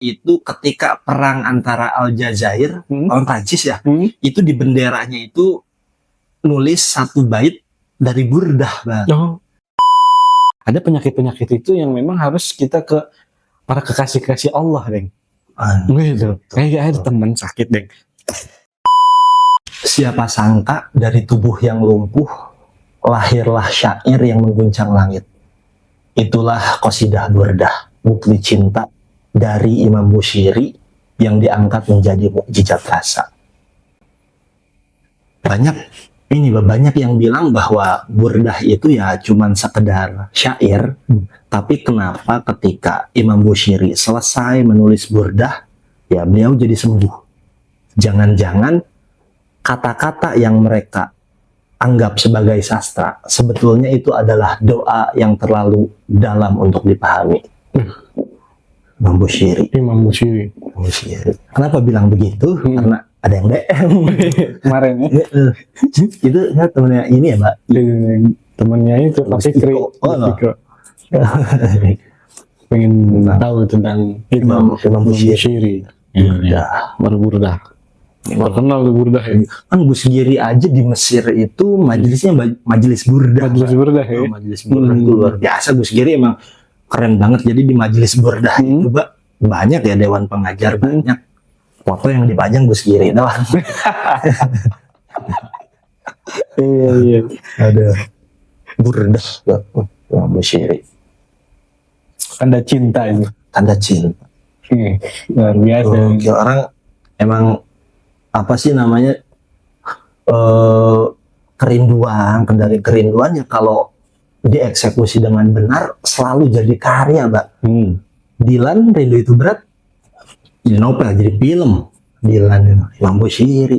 itu ketika perang antara Aljazair lawan Prancis ya, itu di benderanya itu nulis satu bait dari Burdah, Bang. Oh. Ada penyakit-penyakit itu yang memang harus kita ke para kekasih-kasih Allah, Deng. Gitu. Kayak ada teman sakit, Deng. Siapa sangka dari tubuh yang lumpuh lahirlah syair yang mengguncang langit. Itulah qasidah Burdah, bukti cinta dari Imam Busiri yang diangkat menjadi mukjizat rasa. Banyak yang bilang bahwa Burdah itu ya cuman sekedar syair, tapi kenapa ketika Imam Busiri selesai menulis Burdah, ya beliau jadi sembuh. Jangan-jangan kata-kata yang mereka anggap sebagai sastra, sebetulnya itu adalah doa yang terlalu dalam untuk dipahami. Imam Busiri. Kenapa bilang begitu? Karena ada yang DM kemarin ya. Itu ya temennya ini ya, Mbak. Temennya itu Fikri. Pengen tahu tentang Imam Busiri. Ya, Burdah. Terkenal tuh Burdah ya. Kan Busiri aja di Mesir itu majelisnya majelis Burdah. Majelis Burdah ya. Majelis Burdah itu luar biasa. Busiri emang keren banget. Jadi di majelis Burdah itu, Mbak, banyak ya dewan pengajar, banyak foto yang dipajang Busiri doang. Iya. Ada Burdah, Busiri. Tanda cinta itu. Tanda cinta. Luar biasa. Orang emang apa sih namanya, kerinduan ya kalau dieksekusi dengan benar selalu jadi karya, Mbak. Dilan Rindu Itu Berat jadi novel, jadi film. Dilan Imam Busiri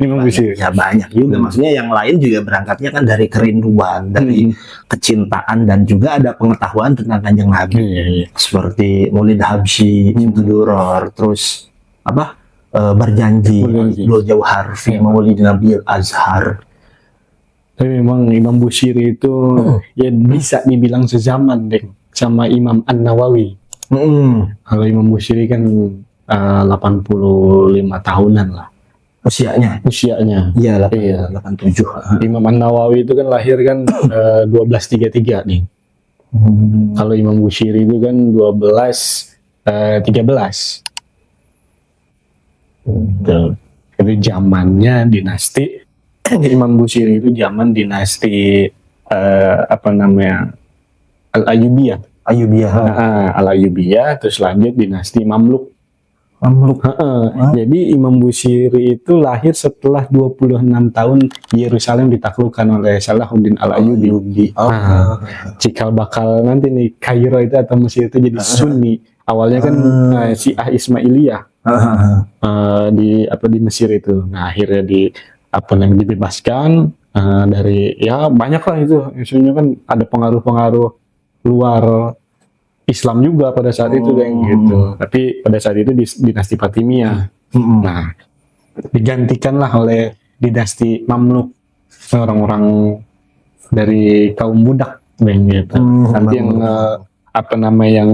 ya banyak juga. Maksudnya yang lain juga berangkatnya kan dari kerinduan, dari kecintaan, dan juga ada pengetahuan tentang Kanjeng Nabi. Seperti Maulid Habsyi, Simtu Duror, terus apa, berjanji Dul Jauhar fi Maulid Nabi Azhar. Tapi memang Imam Busiri itu ya bisa dibilang sezaman deh sama Imam An-Nawawi. Kalau Imam Busiri kan 85 tahunan lah usianya. Iya, 87. Imam An-Nawawi itu kan lahir kan 1233 nih. Kalau Imam Busiri itu kan 13. Itu zamannya dinasti Imam Busiri itu zaman dinasti Al-Ayyubiyah. Al-Ayyubiyah, terus lanjut dinasti Mamluk. Jadi Imam Busiri itu lahir setelah 26 tahun Yerusalem ditaklukkan oleh Salahuddin Al-Ayyubi. Cikal bakal nanti nih Kairo itu atau Mesir itu jadi Sunni. Awalnya kan Syiah Ismailiyah di Mesir itu. Nah, akhirnya dibebaskan dari ya banyak lah itu. Isunya kan ada pengaruh-pengaruh luar Islam juga pada saat itu kayak gitu. Tapi pada saat itu dinasti Fatimiyah. Nah, digantikanlah oleh dinasti Mamluk, orang-orang dari kaum budak gitu. Nanti yang yang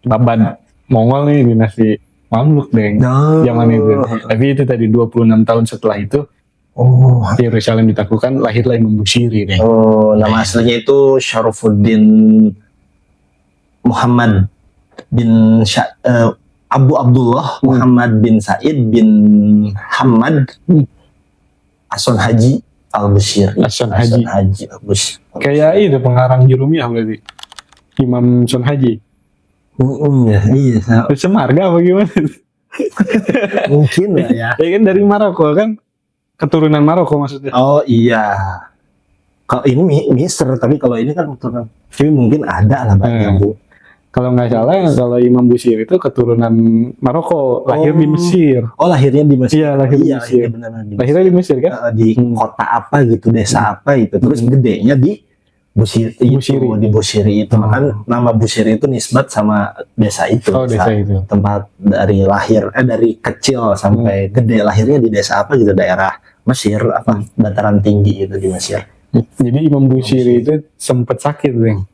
babad Mongol nih dinasti Mamluk zaman itu. Tapi itu tadi 26 tahun setelah itu Yerusalem ditaklukkan, lahirlah Imam Busiri deh. Nama aslinya itu Syarafuddin Muhammad bin Abu Abdullah Muhammad bin Said bin Hamad Hasan Haji Al-Busiri. Hasan Haji Al-Busiri. Kayak itu pengarang Jurumiyah berarti. Imam Hasan Haji. Iya. Semarga apa gimana? Mungkin lah ya. Ya kan dari Maroko kan, keturunan Maroko maksudnya. Oh iya. Kalau ini Misr, tapi kalau ini kan keturunan. Tapi mungkin ada lah banyak, Bu. Kalau nggak salah, kalau Imam Busiri itu keturunan Maroko, lahir di Mesir. Lahirnya di Mesir. Iya, lahir di Mesir. Lahirnya di Mesir kan? Di kota apa gitu, desa apa itu. Terus gedenya di Busiri. Di Busiri itu. Kan nama Busiri itu nisbat sama desa itu. Desa itu. Tempat dari lahir, dari kecil sampai gede, lahirnya di desa apa gitu, daerah Mesir, apa dataran tinggi itu di Mesir. Jadi Imam Busiri itu sempat sakit, Bang.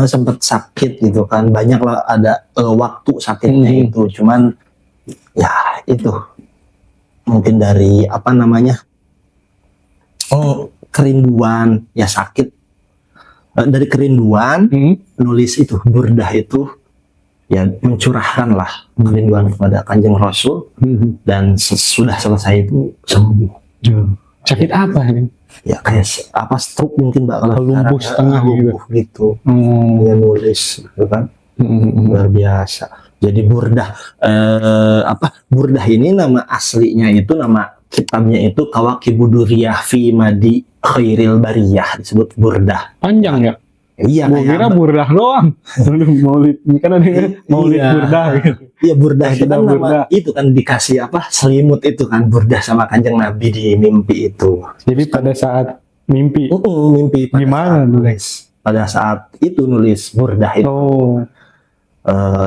Sempat sakit gitu kan, banyak lah ada waktu sakitnya itu, cuman ya itu mungkin dari apa namanya kerinduan ya sakit. Dari kerinduan nulis itu burdah itu ya mencurahkan lah kerinduan kepada Kanjeng Rasul, dan sudah selesai itu sembuh. Sakit apa ini? Ya kayak apa stroke mungkin Mbak, kalau lumpuh setengah lumpuh gitu. Dia nulis gitu kan. Luar biasa. Jadi burdah burdah ini nama aslinya itu, nama kitabnya itu Kawakibuduriyah fi Madi Khairil Bariyah, disebut burdah. Panjang ya? Iya, gua kira burdah doang. Maulid, kan ada maulid burdah gitu. Iya, burdah itu kan nama itu kan dikasih apa selimut itu kan, burdah sama Kanjeng Nabi di mimpi itu. Jadi pada saat mimpi gimana nulis? Pada saat itu nulis burdah itu.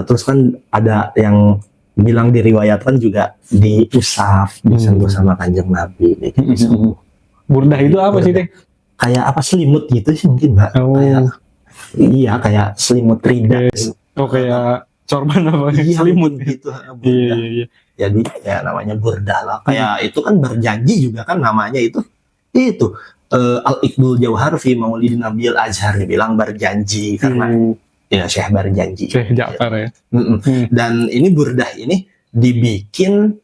Terus kan ada yang bilang diriwayatkan juga diusap, disentuh sama Kanjeng Nabi. Gitu. Burdah itu apa sih, Teh? Kayak apa, selimut gitu sih mungkin, Mbak. Kayak selimut rida. Kayak sorban apa? Selimut gitu. Iya. Jadi ya namanya burdah lah. Kayak itu kan berjanji juga kan namanya itu. Al-Iqbal Jauhar fi Maulidin Nabil Azhar, dibilang berjanji karena ya Syekh berjanji. Syekh Ja'far ya. Dan ini burdah ini dibikin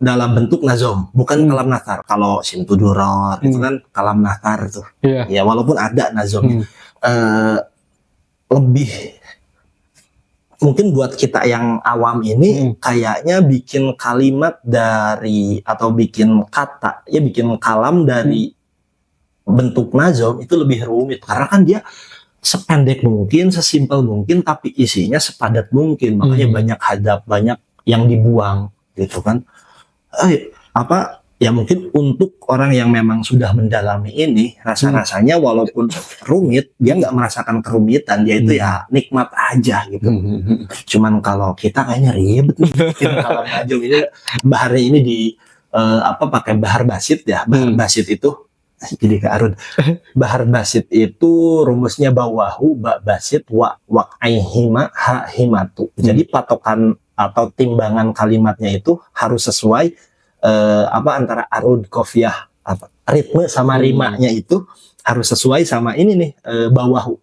dalam bentuk nazom, bukan kalam nathar. Kalau Simtuduror itu kan kalam nathar tuh. Ya walaupun ada nazomnya. Lebih mungkin buat kita yang awam ini kayaknya bikin kalimat dari atau bikin kata, ya bikin kalam dari bentuk nazom itu lebih rumit, karena kan dia sependek mungkin, sesimpel mungkin, tapi isinya sepadat mungkin. Makanya banyak hadap, banyak yang dibuang gitu kan. Ya mungkin untuk orang yang memang sudah mendalami ini, rasa-rasanya walaupun rumit, dia nggak merasakan kerumitan, dia itu ya nikmat aja gitu. Cuman kalau kita kayaknya ribet nih, kalau najom ini baharnya ini di pakai bahar basit ya. Bahar basit itu jadi ke Arun. Bahar basit itu rumusnya bawahu ba basit wa aihima ha himatu. Jadi patokan atau timbangan kalimatnya itu harus sesuai antara arud, qafiyah, ritme sama rimanya itu harus sesuai sama ini nih, bawahu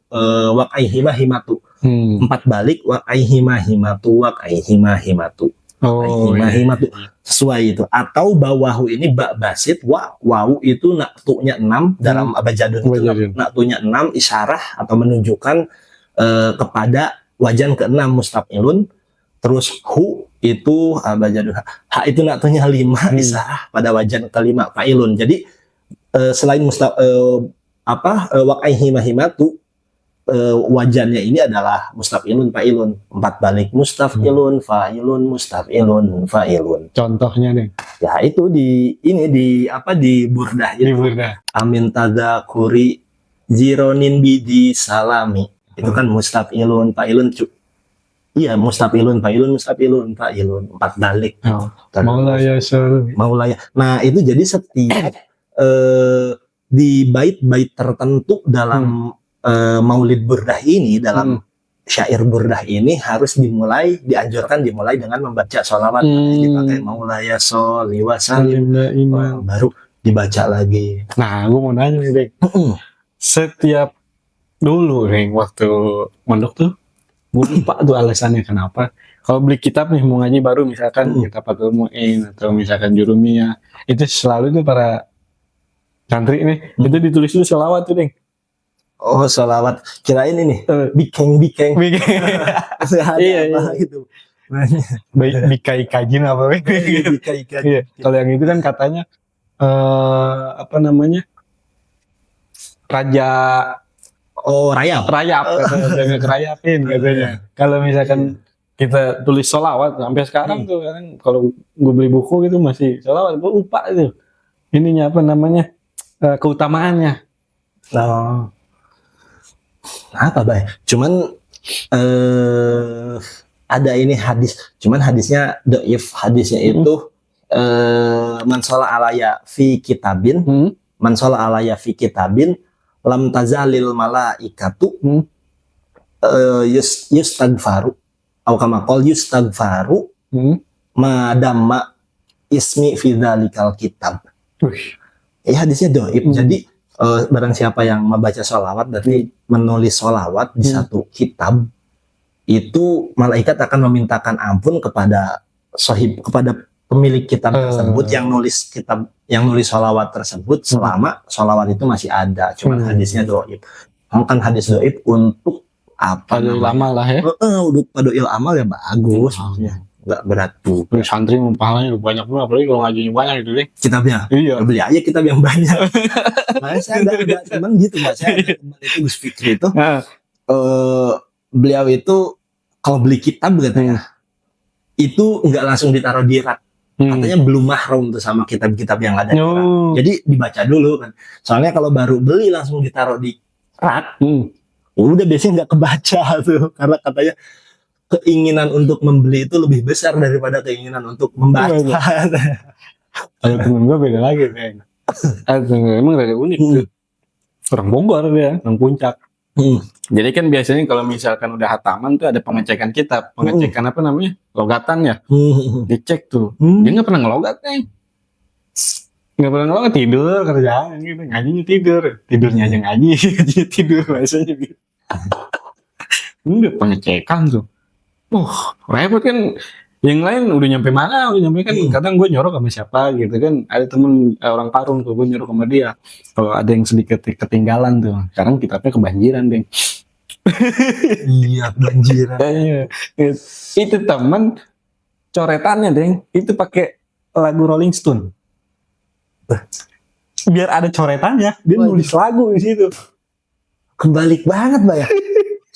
waqaihima himatu. 4 balik waqaihima himatu waqaihima himatu. Himatu sesuai itu. Atau bawahu ini ba basit, wawu itu naktunya 6 dalam abjadun itu. Naktunya 6 isyarah atau menunjukkan kepada wajan ke-6 mustafilun. Terus hu itu abjadun ha itu naktunya 5 isyarah pada wajan ke-5 fa'ilun. Jadi selain waqaihima himatu, wajannya ini adalah mustafilun fa'ilun, 4 balik mustafilun fa'ilun mustafilun fa'ilun. Contohnya nih ya itu di burdah itu. Amin tadzakuri jironin bidi salami, itu kan mustafilun fa'ilun. Iya, mustafilun fa'ilun mustafilun fa'ilun, 4 balik. Maulaya. Nah itu jadi setiap di bait-bait tertentu dalam maulid burdah ini, dalam syair burdah ini harus dianjurkan dimulai dengan membaca sholawat. Dipakai maulaya sholli wa sallim, baru dibaca lagi. Nah, gue mau nanya nih, Dek. Setiap dulu nih waktu mondok tuh, gue lupa tuh alasannya kenapa. Kalau beli kitab nih mau ngaji baru, misalkan kitab Fathul Mu'in atau misalkan Jurumiyah, itu selalu tuh para santri nih, itu ditulis dulu sholawat tuh, Deng. Oh, sholawat. Kirain ini bikeng. Iya. Gitu. Bikai kajin apa? Iya. Kalau yang itu kan katanya rayap katanya, kerayapin katanya. Kalau misalkan kita tulis sholawat sampai sekarang tuh kan, kalau gue beli buku gitu masih sholawat, gue lupa itu ininya keutamaannya. Apa baik? Cuman ada ini hadis, cuman hadisnya dhaif. Hadisnya itu man sholla alaya fi kitabin, man sholla alaya fi kitabin lam tazalil malaikatu yustagfaru atau kama qol yustagfaru madamma ismi fi dzalikal kitab. Ya hadisnya doib. Jadi barang siapa yang membaca sholawat berarti menulis sholawat di satu kitab, itu malaikat akan memintakan ampun kepada kepada pemilik kitab tersebut yang nulis kitab, yang nulis sholawat tersebut selama sholawat itu masih ada. Cuman hadisnya doib. Kan hadis doib untuk apa? Padoil amal lah ya. Untuk padoil amal ya bagus, maksudnya nggak berat tuh. Santri pahalanya banyak banget, apalagi kalau ngajinya banyak gitu deh. Kitabnya, Iya. beli aja kitab yang banyak. Makanya saya ada teman gitu, Mbak. Saya ada teman itu Gus Fikri itu. Beliau itu kalau beli kitab katanya itu nggak langsung ditaruh di rak. Katanya belum mahrum tuh sama kitab-kitab yang ada di rak. Jadi dibaca dulu kan. Soalnya kalau baru beli langsung ditaruh di rak, udah biasanya nggak kebaca tuh, karena katanya keinginan untuk membeli itu lebih besar daripada keinginan untuk membaca. Ada temen gue beda lagi kayaknya. Emang rada unik tuh. Orang Bogor dia, orang Puncak. Jadi kan biasanya kalau misalkan udah hataman tuh ada pengecekan kitab, pengecekan apa namanya, logatan ya, dicek tuh. Dia nggak pernah ngelogat nih, nggak pernah ngelogat, tidur kerjaan gitu, ngajinya tidurnya aja ngaji, ngajinya tidur biasanya gitu. Udah pengecekan tuh, repot kan. Yang lain udah nyampe mana, udah nyampe kan. Kadang gue nyorok sama siapa gitu kan, ada temen orang Parung tuh, gue nyorok sama dia. Kalau ada yang sedikit ketinggalan tuh, sekarang kitabnya kebanjiran deh. Iya, kebanjiran. Itu temen coretannya deh, itu pakai lagu Rolling Stone. Biar ada coretannya, dia nulis lagu di situ. Kebalik banget, Mbak ya.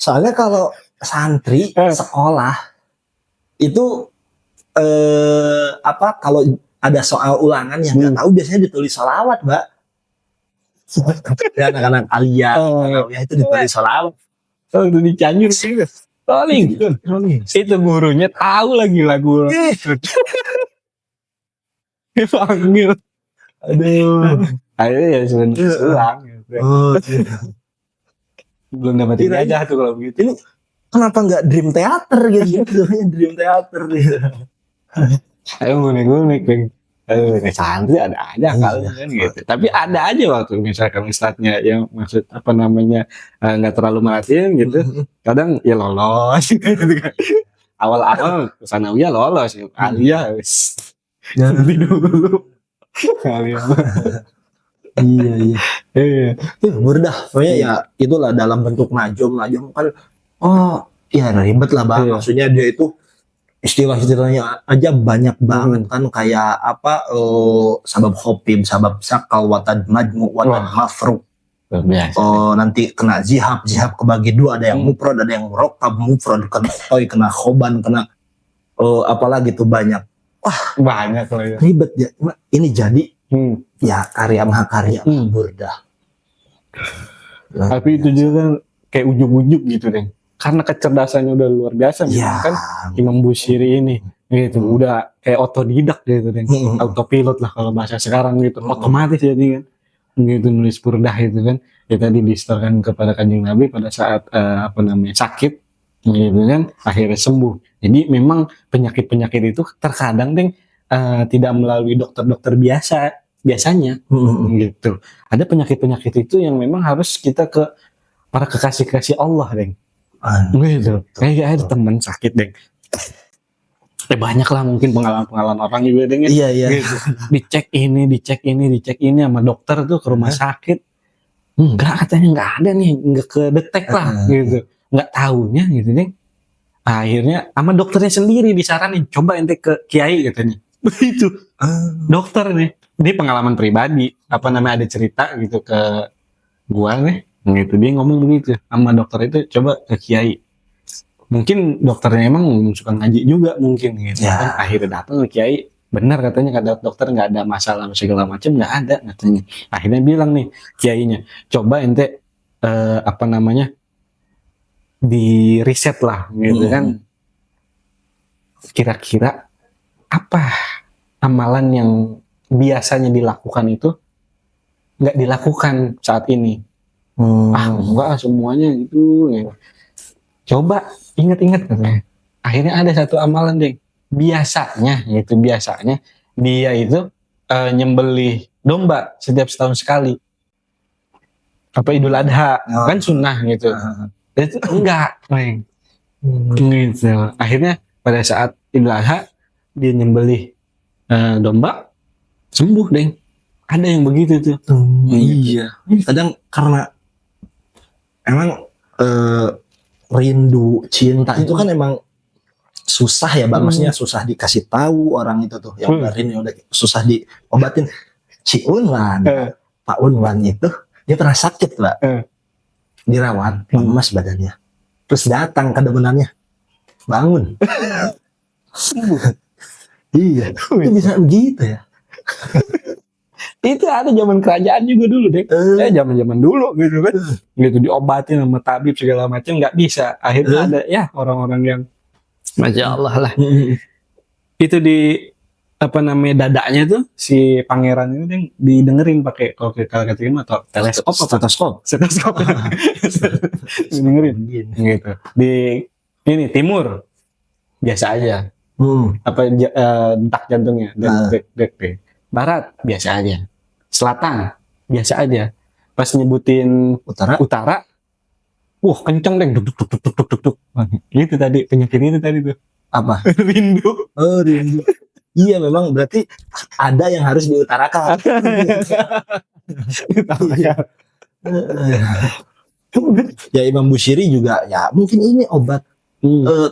Soalnya kalau santri sekolah itu kalau ada soal ulangan yang nggak tahu biasanya ditulis sholawat, Mbak. Ya, anak-anak aliyah itu ditulis sholawat. Itu dicanjur gitu. Rolling. Itu gurunya tahu lagi lagu. Dipanggil. Aduh. Ayo ya sebenarnya ulang. Belum dapat ijazah tuh kalau begitu. Ini kenapa nggak Dream Theater gitu? Dream Theater gitu. Ayo ngunik-ngunik, Bang. Santri ada aja kalian gitu. Tapi ada aja waktu misalkan ustadznya yang maksud apa namanya nggak terlalu merhatiin gitu. Kadang ya lolos. Awal-awal sanawiyah lolos, aliyah nanti dulu. Aliyah. Iya. Burdah, pokoknya ya itulah dalam bentuk najum kan. Ya ribet lah, Bang. Maksudnya dia itu istilah-istilahnya aja banyak banget kan, kayak sabab khopib, sabab sakal, watad majmu, watad mafruk. Nanti kena zihab kebagi dua, ada yang mufrad, ada yang murakkab, mufrad kena toy, kena khoban, kena apalagi tuh banyak. Wah, banyak lah ya. Ribet ya. Ini jadi ya karya mahakarya Burdah. Tapi itu juga kan kayak ujug-ujug gitu deh. Karena kecerdasannya udah luar biasa ya, kan Imam Busiri ini gitu udah kayak otodidak gitu deh, autopilot lah kalau bahasa sekarang gitu, otomatis jadi kan gitu nulis burdah itu kan ya tadi disetorkan kepada Kanjeng Nabi pada saat sakit gitu kan, akhirnya sembuh. Jadi memang penyakit itu terkadang deh tidak melalui dokter-dokter biasanya gitu. Ada penyakit itu yang memang harus kita ke para kekasih Allah deh. Gitu. Kayak ada teman sakit deh. Banyak lah mungkin pengalaman orang juga deh. Iya. Gitu. Dicek ini sama dokter tuh ke rumah sakit. Enggak, katanya enggak ada nih, enggak kedetek lah gitu. Enggak tahunya gitu deh. Akhirnya sama dokternya sendiri disaranin, coba ente ke kiai katanya. Begitu. Dokter nih. Ini pengalaman pribadi, ada cerita gitu ke gua nih. Gitu dia ngomong begitu sama dokter itu, coba ke kiai. Mungkin dokternya emang suka ngaji juga mungkin gitu kan. Akhirnya datang ke kiai, benar katanya kata dokter nggak ada masalah segala macam, nggak ada katanya. Akhirnya bilang nih kiainya, coba ente di riset lah gitu kan. Kira-kira apa amalan yang biasanya dilakukan itu nggak dilakukan saat ini. Enggak semuanya gitu ya. Coba ingat-ingat katanya. Akhirnya ada satu amalan deh. Biasanya dia itu nyembelih domba setiap setahun sekali. Apa Idul Adha kan sunnah gitu. Itu enggak, Neng. Gitu. Akhirnya pada saat Idul Adha dia nyembelih domba sembuh, Deng. Ada yang begitu tuh. Iya. Kadang karena emang rindu cinta itu kan emang susah ya, Bang. Maksudnya susah dikasih tahu orang itu tuh yang udah susah diobatin. Si Unwan, Pak Unwan itu dia pernah sakit, Pak. Dirawat, lemas badannya. Terus datang ke demenannya, bangun. Iya, itu bisa begitu ya. Itu ada zaman kerajaan juga dulu deh. Zaman-zaman dulu gitu kan. Gitu diobatin sama tabib segala macam nggak bisa. Akhirnya ada ya orang-orang yang Masya Allah lah. Itu di apa namanya dadanya tuh si pangeran itu yang didengerin pakai kalau kata atau teleskop didengerin gitu. Di ini timur biasa aja. Apa detak jantungnya dek. Barat biasa aja. Selatan biasa aja. Pas nyebutin utara wah kenceng deh duk. Itu tadi penyakit itu tadi tuh. Apa? Rindu. Rindu. Iya, memang berarti ada yang harus diutarakan. Ya Imam Busyiri juga ya mungkin ini obat.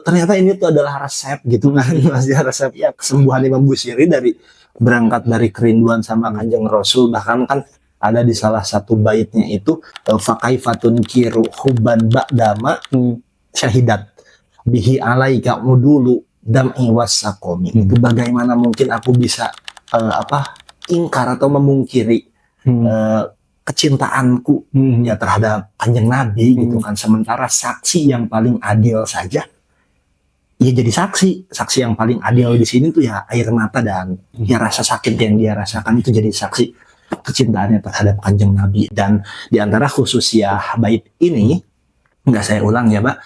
Ternyata ini tuh adalah resep gitu kan. Masih resep ya kesembuhan Imam Busyiri dari berangkat dari kerinduan sama Kanjeng Rasul. Bahkan kan ada di salah satu baitnya itu fakaifatun kiru hubban ba'dama syahidat bihi alaika mudulu dam'i wasakomi. Itu bagaimana mungkin aku bisa ingkar atau memungkiri kecintaanku ya terhadap Kanjeng Nabi gitu kan. Sementara saksi yang paling adil saja ya jadi saksi yang paling adil di sini tuh ya air mata dan ya rasa sakit yang dia rasakan itu jadi saksi kecintaannya terhadap Kanjeng Nabi. Dan di antara khususiyah bait ini enggak saya ulang ya, Pak.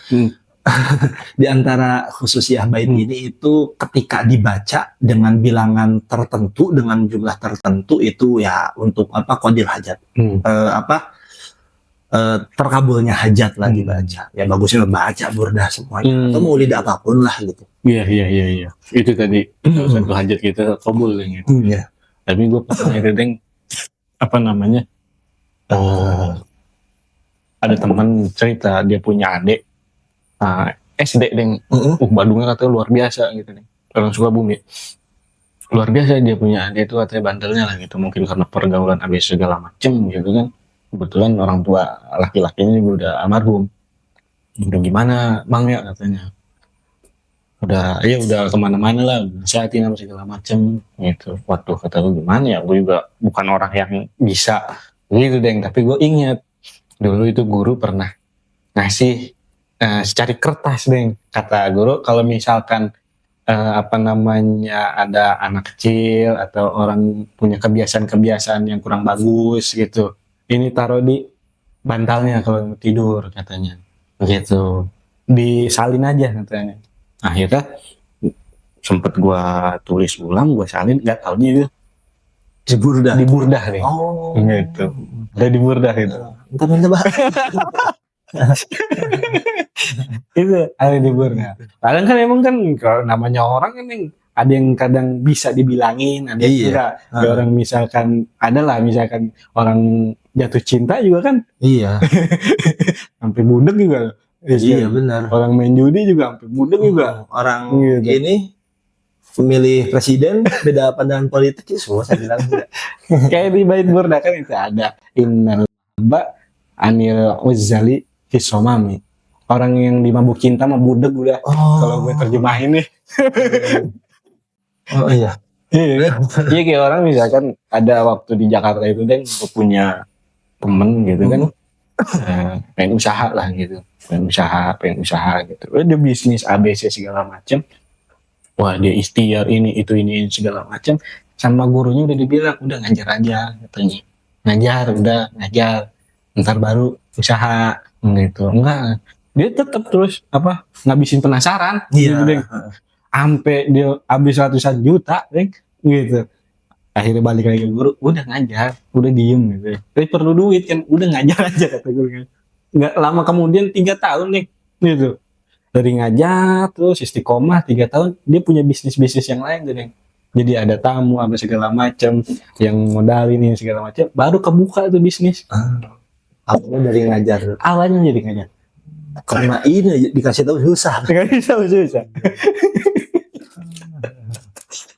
Di antara khususiyah bait ini itu ketika dibaca dengan bilangan tertentu, dengan jumlah tertentu itu ya untuk qadil hajat, terkabulnya hajat lah dibaca. Ya bagusnya baca burdah semuanya atau maulid apapun lah gitu. Iya. Itu tadi satu hajat kita kabul gitu. Iya. Tapi gue pernah ngedeng apa namanya? Ada teman cerita dia punya adik SD deng, Bandungnya katanya luar biasa gitu nih, orang Sukabumi. Luar biasa dia punya adik itu katanya bandelnya lah gitu, mungkin karena pergaulan abis segala macem gitu kan. Kebetulan orang tua laki-lakinya juga udah almarhum. Udah gimana bang ya katanya. Udah kemana-mana lah, sehatin sama segala macem gitu. Waktu kata gue gimana ya, gue juga bukan orang yang bisa gitu deng, tapi gue ingat dulu itu guru pernah ngasih secari kertas deng, kata guru kalau misalkan ada anak kecil atau orang punya kebiasaan yang kurang bagus gitu, ini taruh di bantalnya kalau mau tidur katanya begitu, disalin aja katanya. Akhirnya sempet gua tulis ulang, gua salin, nggak taunya itu di burdah deh. Gitu, ada di burdah itu. Entah Pak. Itu ada di burdah. Kadang kan emang kan kalau namanya orang kan ada yang kadang bisa dibilangin, ada yang enggak. Orang misalkan misalkan orang jatuh cinta juga kan. Iya. Sampai budek juga. Iya benar. Orang main judi juga sampai budek juga. Orang gitu. Ini pemilih presiden beda pandangan politik semua saya bilang. Kayak di bait burdah kan itu ada innal hamba anil uzzali fisomami. Orang yang dimabuk cinta mah budek udah. Kalau gue terjemahin nih. Oh iya. Iya kayak orang misalkan ada waktu di Jakarta itu deh, gue punya temen gitu kan, pengen usaha lah gitu, pengen usaha gitu. Dia bisnis ABC segala macam. Wah dia ikhtiar ini segala macam. Sama gurunya udah dibilang udah ngajar aja katanya. Ngajar. Ntar baru usaha gitu. Enggak, dia tetap terus ngabisin penasaran gitu, Deng. Sampai dia habis ratusan juta, Deng, gitu. Akhirnya balik lagi ke guru, udah ngajar, udah diem gitu. Tapi perlu duit kan, udah ngajar aja kata guru kan. Nggak lama kemudian 3 tahun nih, gitu. Dari ngajar terus istiqomah 3 tahun, dia punya bisnis yang lain tuh, Deng. Jadi ada tamu, apa segala macam, yang modal ini segala macam, baru kebuka tuh bisnis. Awalnya dari ngajar. Awalnya jadi ngajar. Karena ini dikasih tahu susah. Susah.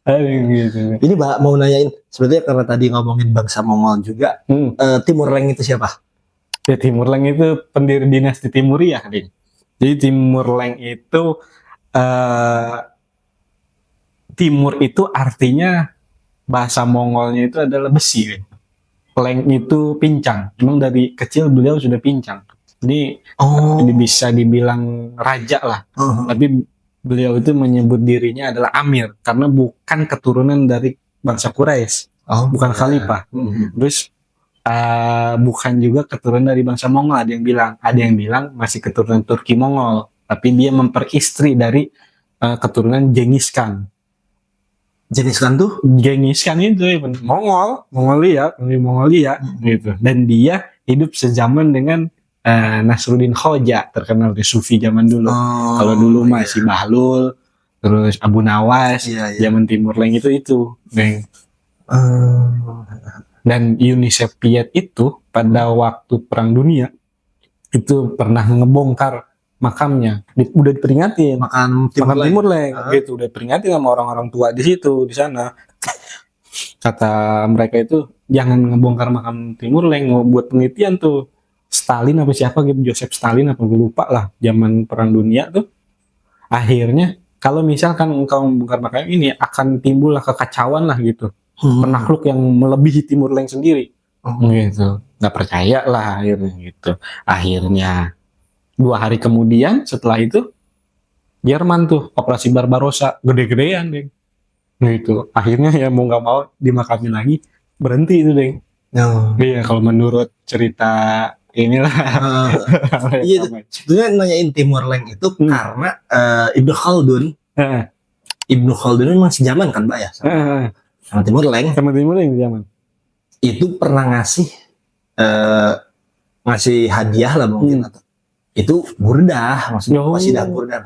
Gitu. Ini Mbak mau nanyain, sebetulnya karena tadi ngomongin bangsa Mongol juga, Timur Leng itu siapa? Ya, Timur Leng itu pendiri dinasti Timuriyah, Ding. Jadi Timur Leng itu timur itu artinya bahasa Mongolnya itu adalah besi, Ding. Leng itu pincang. Memang dari kecil beliau sudah pincang. Jadi bisa dibilang raja lah. Tapi beliau itu menyebut dirinya adalah Amir karena bukan keturunan dari bangsa Quraisy, bukan khalifah. Terus bukan juga keturunan dari bangsa Mongol. Ada yang bilang masih keturunan Turki Mongol, tapi dia memperistri dari keturunan Genghis Khan. Genghis Khan tuh? Genghis Khan itu Mongolia gitu. Dan dia hidup sezaman dengan Nasruddin Khoja, terkenal di Sufi zaman dulu. Kalau dulu masih Bahlul, terus Abu Nawas, zaman Timur Leng itu, Bang. Dan Uni Soviet itu pada waktu Perang Dunia itu pernah ngebongkar makamnya, udah diperingatin makam Timur Leng gitu, udah diperingatin sama orang-orang tua di situ, di sana. Kata mereka itu jangan ngebongkar makam Timur Leng, mau buat penelitian tuh. Stalin apa siapa gitu, Joseph Stalin apa gue lupa lah, zaman Perang Dunia tuh. Akhirnya kalau misalkan engkau membongkar makam ini akan timbul lah kekacauan lah gitu, penakluk yang melebihi Timur Leng sendiri, gitu. Nggak percaya lah akhirnya gitu. Akhirnya 2 hari kemudian setelah itu Jerman tuh operasi Barbarossa gede-gedean, Deng. Gitu. Akhirnya ya mau nggak mau dimakamin lagi, berhenti itu, Deng. Iya, kalau menurut cerita inilah. Iya, sebetulnya nanyain Timur Leng itu karena Ibnu Khaldun. Ibnu Khaldun memang sejaman kan, Mbak ya? Sama Timur Leng. Sama Timur Leng sejaman. Itu pernah ngasih hadiah lah mungkin atau itu burdah, maksudnya qasidah burdah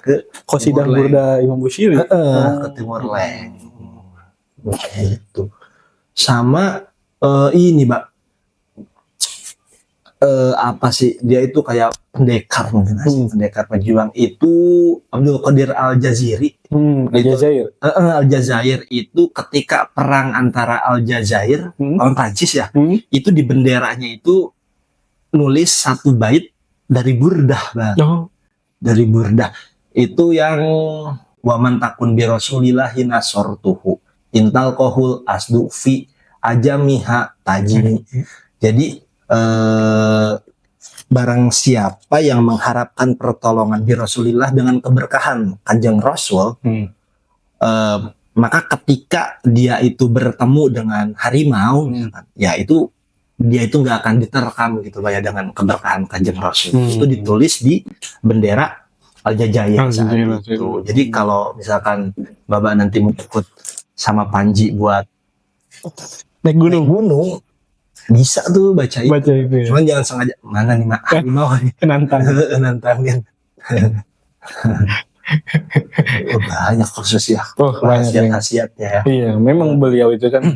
ke qasidah burdah Imam Busiri ke Timur Leng. Itu sama ini, Mbak, apa sih dia itu kayak pendekar mungkin, pendekar pejuang itu Abdul Qadir Al-Jaziri. Al-Jazair itu ketika perang antara Al-Jazair lawan Prancis ya, itu di benderanya itu nulis 1 bait dari burdah, Bang. Dari burdah itu yang waman takun bi rasulillahi nasortuhu intal kohul asdu fi ajamiha tajimi. Jadi barang siapa yang mengharapkan pertolongan di Rasulillah dengan keberkahan Kanjeng Rasul, maka ketika dia itu bertemu dengan harimau, ya itu dia itu nggak akan diterkam gitu, ya, dengan keberkahan Kanjeng Rasul. Itu ditulis di bendera Al-Jazair itu. Jadi kalau misalkan Bapak nanti mau ikut sama Panji buat naik gunung, bisa tuh baca itu ya. Cuman jangan sengaja mana nih harimau nantangin. Banyak khusus ya, khasiat-khasiatnya ya. Iya, memang beliau itu kan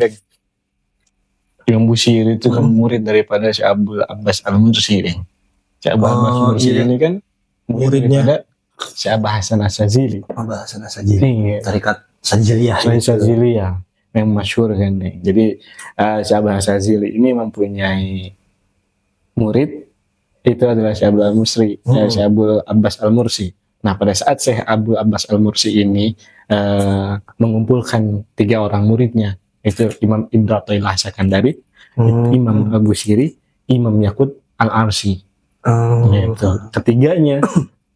Imam Busiri itu kan murid daripada si Abul Abbas Al-Mursi. Si Abul Abbas Al-Mursi ini kan muridnya si Abah Hasan As-Sazili. Abah Hasan As-Sazili. Tarikat Sajiliyah. Sajiliyah yang masyhur kan nih. Jadi si Abah As-Sazili ini mempunyai murid itu adalah si Abul Al-Musri, si Abul Abbas Al-Mursi. Nah, pada saat Syekh Abul Abbas Al-Mursi ini mengumpulkan 3 orang muridnya, itu Imam Ibn Athaillah Sakandari, Imam Abu Siri, Imam Yakut Al-Arsi. Gitu. Ketiganya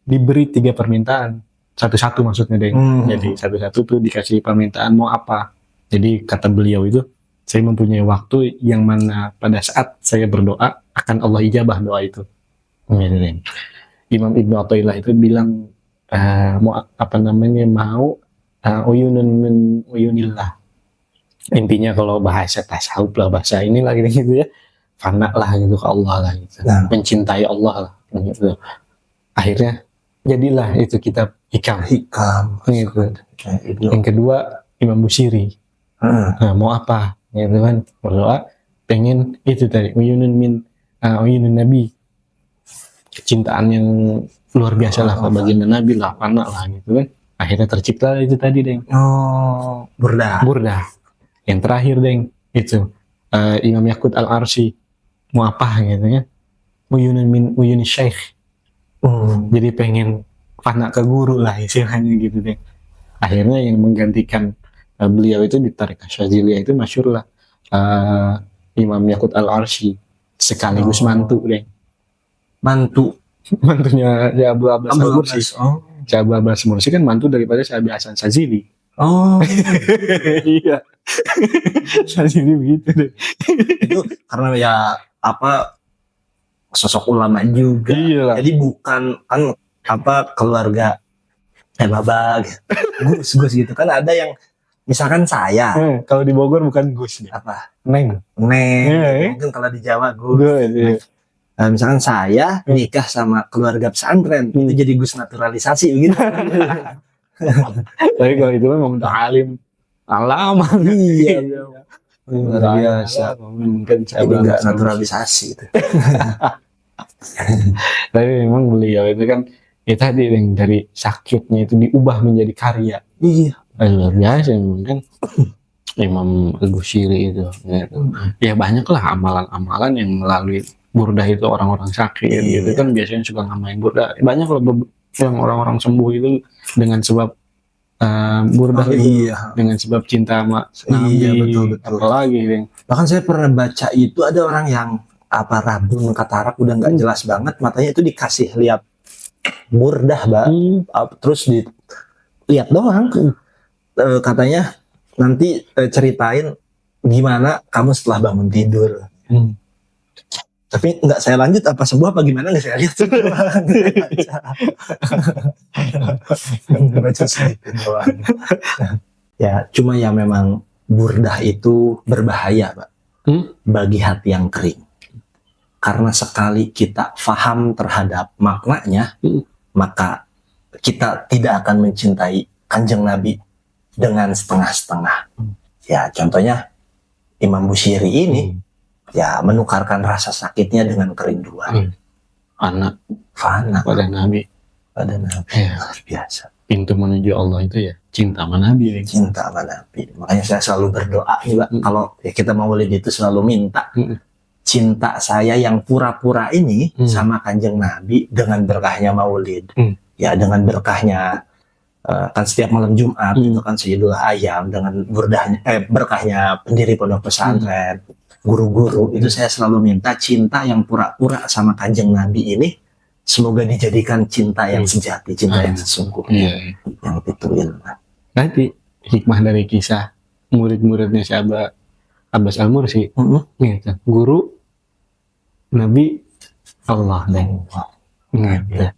diberi 3 permintaan, satu-satu maksudnya deh. Jadi satu-satu tuh dikasih permintaan mau apa. Jadi kata beliau itu, saya mempunyai waktu yang mana pada saat saya berdoa akan Allah ijabah doa itu. Imam Ibnu Athaillah itu bilang mau apa namanya, mau uyunun min uyunillah. Intinya kalau bahasa tasawuf lah, bahasa ini lagi gitu ya, fana lah gitu ke Allah lah gitu. Nah. Mencintai Allah lah gitu. Akhirnya jadilah itu kitab Hikam gitu. Yang kedua Imam Busiri. Nah, mau apa gitu kan, berdoa pengen itu tadi uyunun Nabi, kecintaan yang luar biasa lah baginda Nabi lah, fana lah gitu kan. Akhirnya tercipta itu tadi, Deng. Burdah. Yang terakhir, Deng, itu Imam Yaqut Al-Arsy, mau apa gitu kan, uyuni syekh. Jadi pengen fana ke guru lah istilahnya gitu, Deng. Akhirnya yang menggantikan beliau itu di Tariqah Syadziliyah itu masyhur lah, Imam Yaqut Al-Arsy, sekaligus mantu, Deng. Mantunya si Abu Abbas Al-Mursi. Si Abu Abbas Al-Mursi kan mantu daripada si Abi Hasan Sadzili. Iya. Sadzili begitu deh. Itu karena ya sosok ulama juga. Iyalah. Jadi bukan kan keluarga baba Gus gitu kan, ada yang misalkan saya kalau di Bogor bukan Gus ya. Neng. Mungkin kalau di Jawa Gus. Nah, misalkan saya nikah sama keluarga pesantren, itu jadi Gus naturalisasi begitu. Tapi kalau itu memang udah alim lama. Iya. Luar biasa. Mungkin Jadi nggak naturalisasi itu. Tapi memang beliau itu kan ya tadi yang dari sakitnya itu diubah menjadi karya. Iya. Luar biasa kan. Imam Al-Busiri itu gitu. Ya banyak lah amalan-amalan yang melalui burdah itu orang-orang sakit gitu kan biasanya suka ngamain burdah. Banyak loh yang orang-orang sembuh itu dengan sebab burdah itu, dengan sebab cinta sama Nabi. Betul. Apalagi Deng. Bahkan saya pernah baca itu ada orang yang rabun katarak udah nggak jelas banget, matanya itu dikasih lihat burdah, Mbak. Terus dilihat doang. Katanya nanti ceritain gimana kamu setelah bangun tidur. Tapi nggak saya lanjut apa sembuh apa gimana, nggak saya lihat. Baca sedikit doang. Ya cuma ya memang burdah itu berbahaya, Pak, bagi hati yang kering. Karena sekali kita faham terhadap maknanya, maka kita tidak akan mencintai Kanjeng Nabi dengan setengah-setengah. Ya contohnya Imam Busiri ini ya menukarkan rasa sakitnya dengan kerinduan. Anak fana pada Nabi. Ya. Luar biasa. Pintu menuju Allah itu ya cinta sama Nabi. Cinta sama Nabi. Makanya saya selalu berdoa nih, Pak. Kalau ya kita maulid itu selalu minta cinta saya yang pura-pura ini sama Kanjeng Nabi dengan berkahnya maulid. Ya dengan berkahnya kan setiap malam Jumat itu kan Sayyidul Ayam, dengan berkahnya pendiri pondok pesantren, guru-guru itu saya selalu minta cinta yang pura-pura sama Kanjeng Nabi ini semoga dijadikan cinta yang sejati, cinta yang sesungguhnya, yang dituin. Nanti hikmah dari kisah murid-muridnya si Abbas Al-Mursi, gitu. Guru Nabi Allah dan gitu.